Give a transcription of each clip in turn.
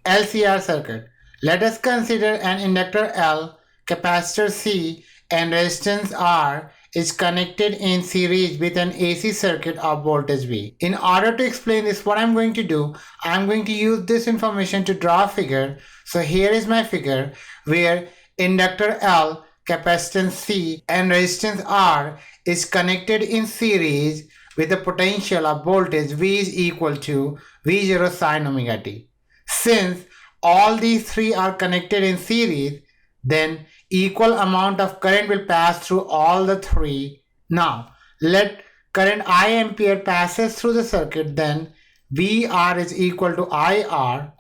LCR circuit. Let us consider an inductor L, capacitor C, and resistance R is connected in series with an AC circuit of voltage V. In order to explain this, what I'm going to do, I'm going to use this information to draw a figure. So here is my figure where inductor L, capacitance C, and resistance R is connected in series with the potential of voltage V is equal to V0 sine omega t. Since all these three are connected in series, then equal amount of current will pass through all the three. Now, let current I ampere passes through the circuit, then VR is equal to IR,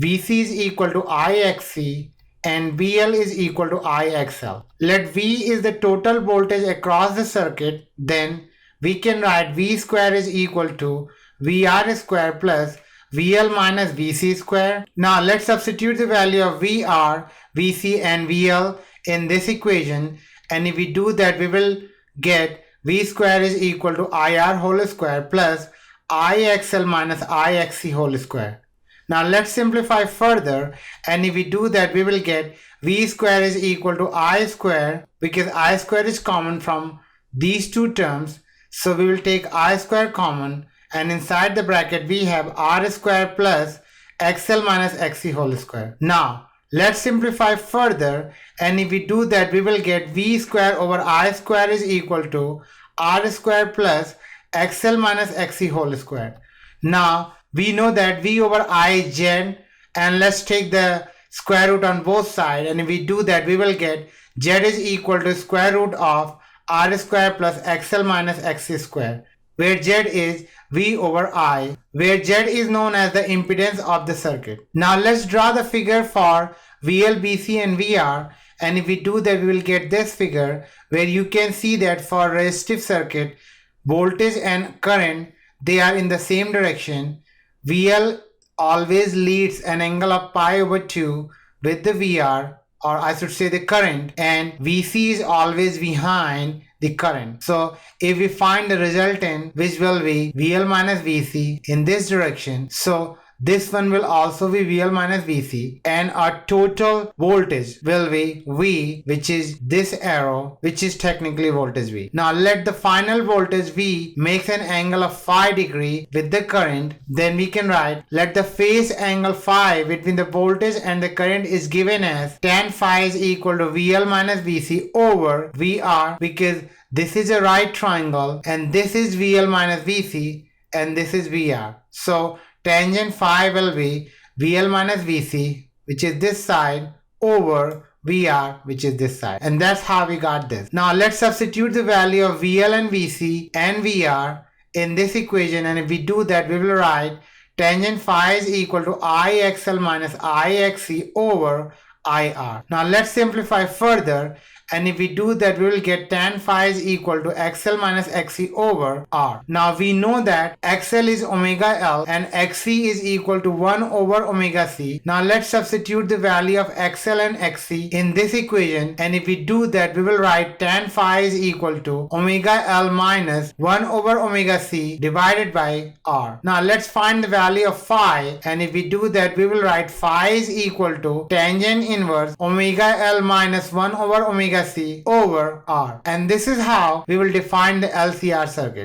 VC is equal to IXC, and VL is equal to IXL. Let V is the total voltage across the circuit, then we can write V square is equal to VR square plus VL minus VC square. Now let's substitute the value of VR, VC and VL in this equation, and if we do that we will get V square is equal to IR whole square plus IXL minus IXC whole square. Now let's simplify further, and if we do that we will get V square is equal to I square, because I square is common from these two terms, so we will take I square common, and inside the bracket we have R square plus XL minus XC whole square. Now let's simplify further, and if we do that we will get V square over I square is equal to R square plus XL minus XC whole square. Now we know that V over I is Z, and let's take the square root on both sides, and if we do that we will get Z is equal to square root of R square plus XL minus XC square, where Z is V over I, where Z is known as the impedance of the circuit. Now let's draw the figure for VL, BC and VR, and if we do that we will get this figure where you can see that for resistive circuit, voltage and current, they are in the same direction. VL always leads an angle of pi over 2 with the VR, or I should say the current, and VC is always behind the current. So if we find the resultant, which will be VL minus VC in this direction, so this one will also be VL minus VC, and our total voltage will be V, which is this arrow, which is technically voltage V. Now let the final voltage V makes an angle of phi degree with the current, then we can write, let the phase angle phi between the voltage and the current is given as tan phi is equal to VL minus VC over VR, because this is a right triangle and this is VL minus VC and this is VR. So tangent phi will be VL minus VC, which is this side, over VR, which is this side. And that's how we got this. Now let's substitute the value of VL and VC and VR in this equation, and if we do that we will write tangent phi is equal to IXL minus IXC over IR. Now let's simplify further, and if we do that we will get tan phi is equal to XL minus XC over R. Now we know that XL is omega L and XC is equal to 1 over omega C. Now let's substitute the value of XL and XC in this equation, and if we do that we will write tan phi is equal to omega L minus 1 over omega C divided by R. Now let's find the value of phi, and if we do that we will write phi is equal to tangent inverse omega L minus 1 over omega C over R. And this is how we will define the LCR circuit.